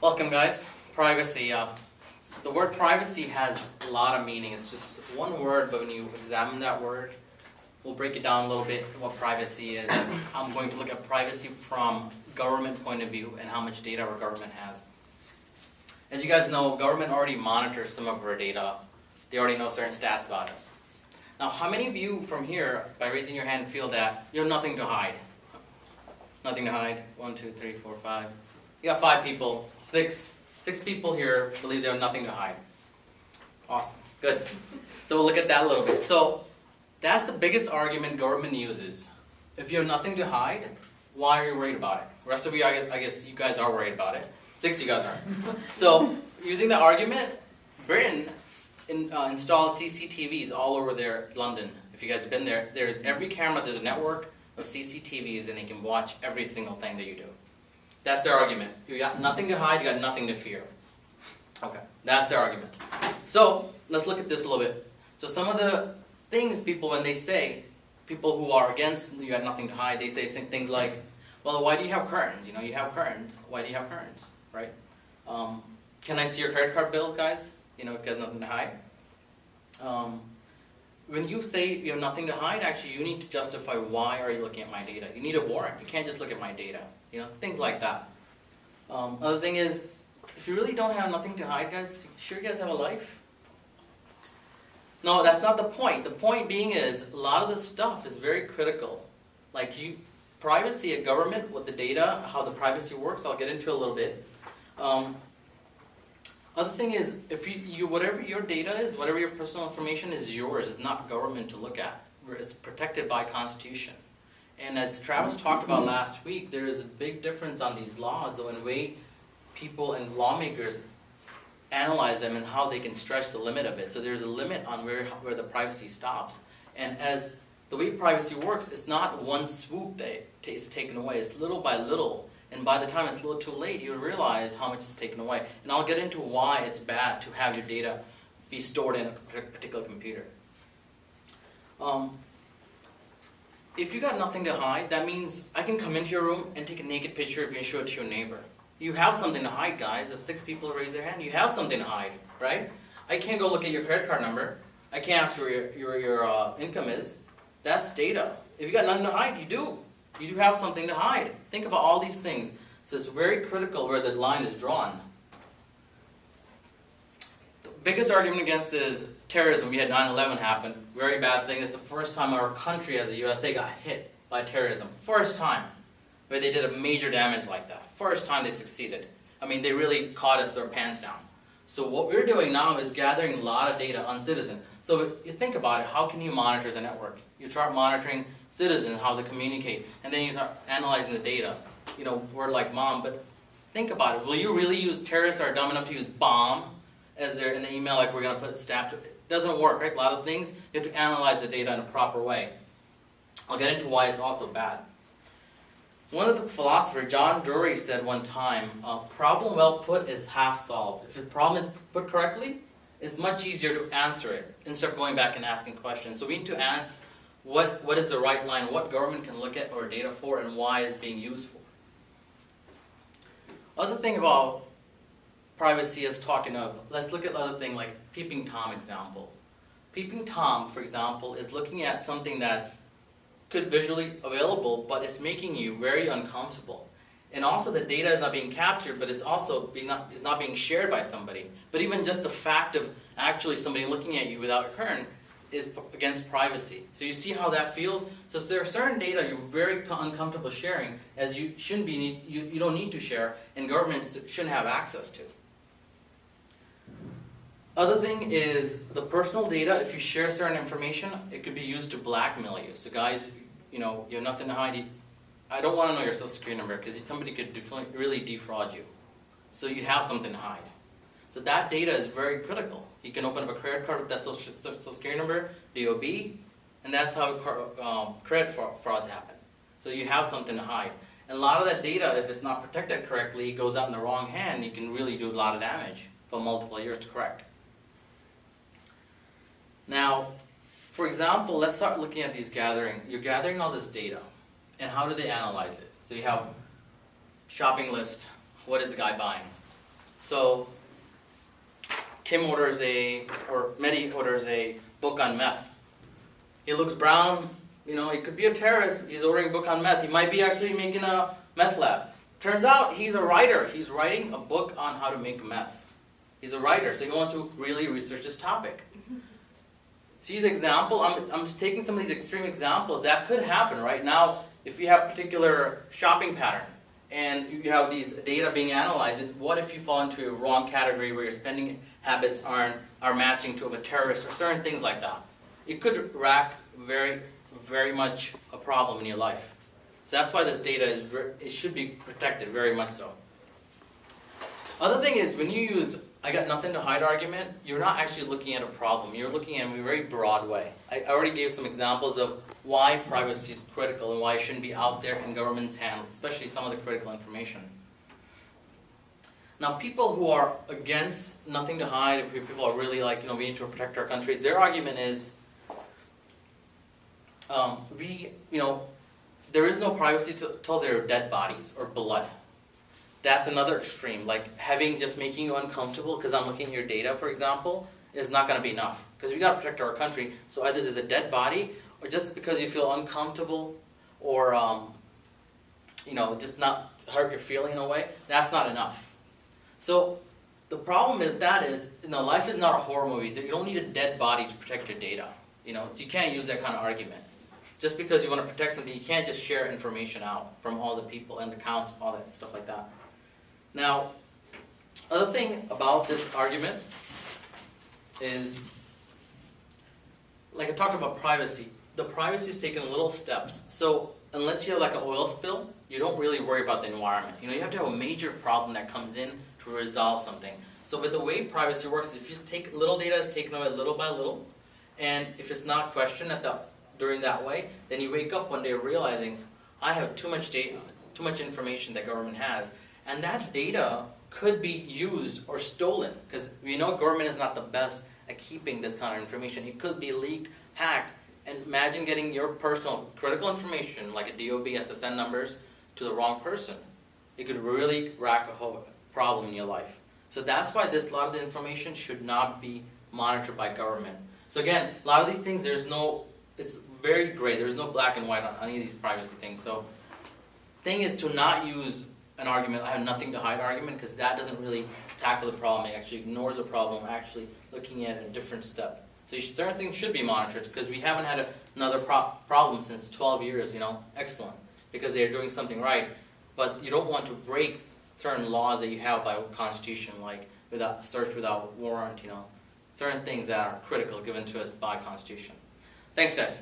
Welcome guys. Privacy. The word privacy has a lot of meaning. It's just one word, but when you examine that word, we'll break it down a little bit what privacy is. I'm going to look at privacy from government point of view and how much data our government has. As you guys know, government already monitors some of our data. They already know certain stats about us. Now, how many of you from here, by raising your hand, feel that you have nothing to hide? Nothing to hide? 1, 2, 3, 4, 5. You got 5 people. 6 people here believe they have nothing to hide. Awesome. Good. So we'll look at that a little bit. So that's the biggest argument government uses. If you have nothing to hide, why are you worried about it? The rest of you, I guess you guys are worried about it. 6 of you guys aren't. So using the argument, Britain installed CCTVs all over London. If you guys have been there, there's every camera, there's a network of CCTVs and they can watch every single thing that you do. That's their argument. You got nothing to hide, you got nothing to fear. Okay, that's their argument. So, let's look at this a little bit. So some of the things people, when they say, people who are against you got nothing to hide, they say things like, well, why do you have curtains? You know, you have curtains. Why do you have curtains? Right? Can I see your credit card bills, guys? You know, if you guys have nothing to hide. When you say you have nothing to hide, actually you need to justify why are you looking at my data. You need a warrant. You can't just look at my data. You know, things like that. Other thing is, if you really don't have nothing to hide, guys, sure you guys have a life? No, that's not the point. The point being is, a lot of this stuff is very critical. Like privacy at government, with the data, how the privacy works, I'll get into a little bit. Other thing is, if whatever your data is, whatever your personal information is yours, it's not government to look at. It's protected by Constitution. And as Travis talked about last week, there is a big difference on these laws, though, in the way people and lawmakers analyze them and how they can stretch the limit of it. So there's a limit on where the privacy stops. And as the way privacy works, it's not one swoop that is taken away. It's little by little. And by the time it's a little too late, you realize how much is taken away. And I'll get into why it's bad to have your data be stored in a particular computer. If you got nothing to hide, that means I can come into your room and take a naked picture of you and show it to your neighbor. You have something to hide, guys. There's 6 people who raise their hand. You have something to hide, right? I can't go look at your credit card number. I can't ask where your income is. That's data. If you got nothing to hide, you do. You do have something to hide. Think about all these things. So it's very critical where the line is drawn. The biggest argument against is terrorism. We had 9/11 happen. Very bad thing. It's the first time our country as a USA got hit by terrorism. First time where they did a major damage like that. First time they succeeded. I mean, they really caught us with their pants down. So what we're doing now is gathering a lot of data on citizens. So if you think about it, how can you monitor the network? You start monitoring citizens, how they communicate, and then you start analyzing the data. You know, word like mom, but think about it. Will you really use terrorists are dumb enough to use bomb as their in the email, like we're going to put stab to it? It doesn't work, right? A lot of things, you have to analyze the data in a proper way. I'll get into why it's also bad. One of the philosophers, John Drury, said one time, problem well put is half solved. If the problem is put correctly, it's much easier to answer it instead of going back and asking questions. So we need to ask what is the right line, what government can look at our data for, and why it's being used for. Other thing about privacy is talking of, let's look at other thing like Peeping Tom example. Peeping Tom, for example, is looking at something that could visually available, but it's making you very uncomfortable. And also the data is not being captured, but it's also is not being shared by somebody. But even just the fact of actually somebody looking at you without a curtain is against privacy. So you see how that feels? So there are certain data you're very uncomfortable sharing, as you shouldn't be, you don't need to share, and governments shouldn't have access to. Other thing is the personal data. If you share certain information, it could be used to blackmail you. So guys, you know, you have nothing to hide. I don't want to know your social security number because somebody could really defraud you. So you have something to hide. So that data is very critical. You can open up a credit card with that social security number, DOB, and that's how credit frauds happen. So you have something to hide. And a lot of that data, if it's not protected correctly, goes out in the wrong hand, you can really do a lot of damage for multiple years to correct. Now, for example, let's start looking at these gathering. You're gathering all this data, and how do they analyze it? So you have shopping list. What is the guy buying? So Mehdi orders a book on meth. He looks brown, he could be a terrorist, he's ordering a book on meth. He might be actually making a meth lab. Turns out he's a writer. He's writing a book on how to make meth. He's a writer, so he wants to really research this topic. See the example? I'm taking some of these extreme examples. That could happen, right? Now, if you have a particular shopping pattern, and you have these data being analyzed, what if you fall into a wrong category where your spending habits are matching to of a terrorist or certain things like that? It could rack very, very much a problem in your life. So that's why this data it should be protected very much so. Other thing is, when you use I got nothing to hide argument, you're not actually looking at a problem. You're looking at it in a very broad way. I already gave some examples of why privacy is critical and why it shouldn't be out there in government's hands, especially some of the critical information. Now, people who are against nothing to hide, people are really like, we need to protect our country, their argument is, there is no privacy till there are dead bodies or blood. That's another extreme, like making you uncomfortable because I'm looking at your data, for example, is not going to be enough. Because we got to protect our country, so either there's a dead body, or just because you feel uncomfortable, or, just not hurt your feeling in a way, that's not enough. So, the problem with that is, life is not a horror movie. You don't need a dead body to protect your data. So you can't use that kind of argument. Just because you want to protect something, you can't just share information out from all the people and accounts, all that stuff like that. Now, other thing about this argument is, like I talked about privacy, the privacy is taken little steps. So unless you have like an oil spill, you don't really worry about the environment. You have to have a major problem that comes in to resolve something. So with the way privacy works, if you take little data is taken away little by little, and if it's not questioned during that way, then you wake up one day realizing, I have too much data, too much information that government has. And that data could be used or stolen, because we know government is not the best at keeping this kind of information. It could be leaked, hacked, and imagine getting your personal critical information, like a DOB, SSN numbers, to the wrong person. It could really rack a whole problem in your life. So that's why a lot of the information should not be monitored by government. So again, a lot of these things, it's very gray. There's no black and white on any of these privacy things. So thing is to not use an argument, I have nothing to hide argument, because that doesn't really tackle the problem. It actually ignores the problem, actually looking at a different step. So certain things should be monitored, because we haven't had another problem since 12 years, excellent, because they're doing something right. But you don't want to break certain laws that you have by Constitution, like without search without warrant, certain things that are critical given to us by Constitution. Thanks, guys.